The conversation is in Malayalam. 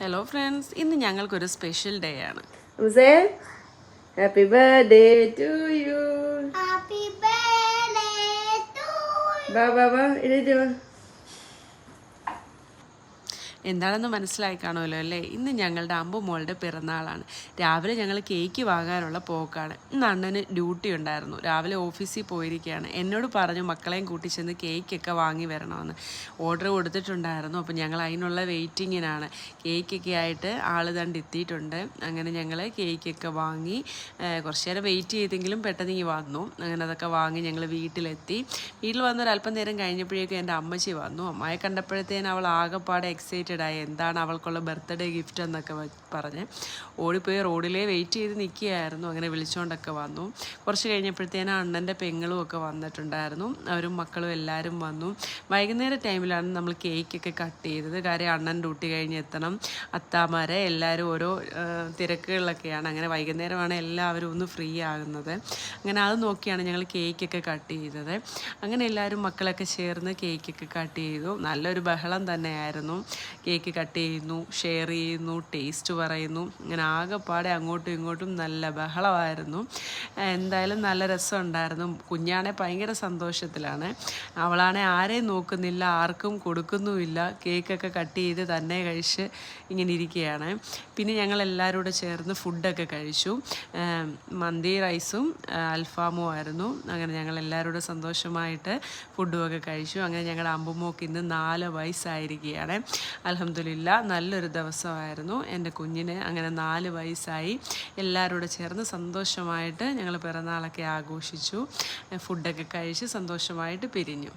ഹലോ ഫ്രണ്ട്സ്, ഇന്ന് ഞങ്ങൾക്കൊരു സ്പെഷ്യൽ ഡേ ആണ്. Happy birthday to you. Happy birthday to you. ബാ എഴുതി വാ. എന്താണെന്ന് മനസ്സിലായി കാണുമല്ലോ അല്ലേ? ഇന്ന് ഞങ്ങളുടെ അമ്പുമോളുടെ പിറന്നാളാണ്. രാവിലെ ഞങ്ങൾ കേക്ക് വാങ്ങാനുള്ള പോക്കാണ്. ഇന്ന് അണ്ണന് ഡ്യൂട്ടി ഉണ്ടായിരുന്നു. രാവിലെ ഓഫീസിൽ പോയിരിക്കുകയാണ്. എന്നോട് പറഞ്ഞു മക്കളെയും കൂട്ടി ചെന്ന് കേക്കൊക്കെ വാങ്ങി വരണമെന്ന്. ഓർഡർ കൊടുത്തിട്ടുണ്ടായിരുന്നു. അപ്പോൾ ഞങ്ങൾ അതിനുള്ള വെയിറ്റിങ്ങിനാണ്. കേക്കൊക്കെ ആയിട്ട് ആൾ തണ്ട് എത്തിയിട്ടുണ്ട്. അങ്ങനെ ഞങ്ങൾ കേക്കൊക്കെ വാങ്ങി കുറച്ച് നേരം വെയിറ്റ് ചെയ്തെങ്കിലും പെട്ടെന്ന് ഇങ്ങ് വന്നു. അങ്ങനെ അതൊക്കെ വാങ്ങി ഞങ്ങൾ വീട്ടിലെത്തി. വീട്ടിൽ വന്നൊരല്പം നേരം കഴിഞ്ഞപ്പോഴേക്കും എൻ്റെ അമ്മച്ചി വന്നു. അമ്മയെ കണ്ടപ്പോഴത്തേന് അവൾ ആകെപ്പാടെ എക്സൈറ്റഡ് ആയി. എന്താണ് അവൾക്കുള്ള ബർത്ത്ഡേ ഗിഫ്റ്റ് എന്നൊക്കെ പറഞ്ഞ് ഓടിപ്പോയി റോഡിലേ വെയിറ്റ് ചെയ്ത് നിൽക്കുകയായിരുന്നു. അങ്ങനെ വിളിച്ചുകൊണ്ടൊക്കെ വന്നു. കുറച്ച് കഴിഞ്ഞപ്പോഴത്തേനും അണ്ണൻ്റെ പെങ്ങളും ഒക്കെ വന്നിട്ടുണ്ടായിരുന്നു. അവരും മക്കളും എല്ലാവരും വന്നു. വൈകുന്നേര ടൈമിലാണ് നമ്മൾ കേക്കൊക്കെ കട്ട് ചെയ്തത്. കാര്യം അണ്ണൻ ഡ്യൂട്ടി കഴിഞ്ഞ് എത്തണം. അത്താമാരെ എല്ലാവരും ഓരോ തിരക്കുകളിലൊക്കെയാണ്. അങ്ങനെ വൈകുന്നേരമാണ് എല്ലാവരും ഒന്ന് ഫ്രീ ആകുന്നത്. അങ്ങനെ അത് നോക്കിയാണ് ഞങ്ങൾ കേക്കൊക്കെ കട്ട് ചെയ്തത്. അങ്ങനെ എല്ലാവരും മക്കളൊക്കെ ചേർന്ന് കേക്കൊക്കെ കട്ട് ചെയ്തു. നല്ലൊരു ബഹളം തന്നെയായിരുന്നു. കേക്ക് കട്ട് ചെയ്യുന്നു, ഷെയർ ചെയ്യുന്നു, ടേസ്റ്റ് പറയുന്നു. ഇങ്ങനെ ആകെപ്പാടെ അങ്ങോട്ടും ഇങ്ങോട്ടും നല്ല ബഹളമായിരുന്നു. എന്തായാലും നല്ല രസമുണ്ടായിരുന്നു. കുഞ്ഞാണെ ഭയങ്കര സന്തോഷത്തിലാണ്. അവളാണെ ആരെയും നോക്കുന്നില്ല, ആർക്കും കൊടുക്കുന്നുമില്ല. കേക്കൊക്കെ കട്ട് ചെയ്ത് തന്നെ കഴിച്ച് ഇങ്ങനെ ഇരിക്കുകയാണ്. പിന്നെ ഞങ്ങൾ എല്ലാവരും കൂടെ ചേർന്ന് ഫുഡൊക്കെ കഴിച്ചു. മന്തി റൈസും അൽഫാമും ആയിരുന്നു. അങ്ങനെ ഞങ്ങൾ എല്ലാവരും കൂടെ സന്തോഷമായിട്ട് ഫുഡുമൊക്കെ കഴിച്ചു. അങ്ങനെ ഞങ്ങളുടെ അമ്പുമോക്ക് ഇന്ന് 4 വയസ്സായിരിക്കുകയാണ്. അൽഹംദുലില്ലാ, നല്ലൊരു ദിവസമായിരുന്നു. എൻ്റെ കുഞ്ഞിന് അങ്ങനെ 4 വയസ്സായി. എല്ലാവരും കൂടെ ചേർന്ന് സന്തോഷമായിട്ട് ഞങ്ങൾ പിറന്നാളൊക്കെ ആഘോഷിച്ചു. ഫുഡൊക്കെ കഴിച്ച് സന്തോഷമായിട്ട് പിരിഞ്ഞു.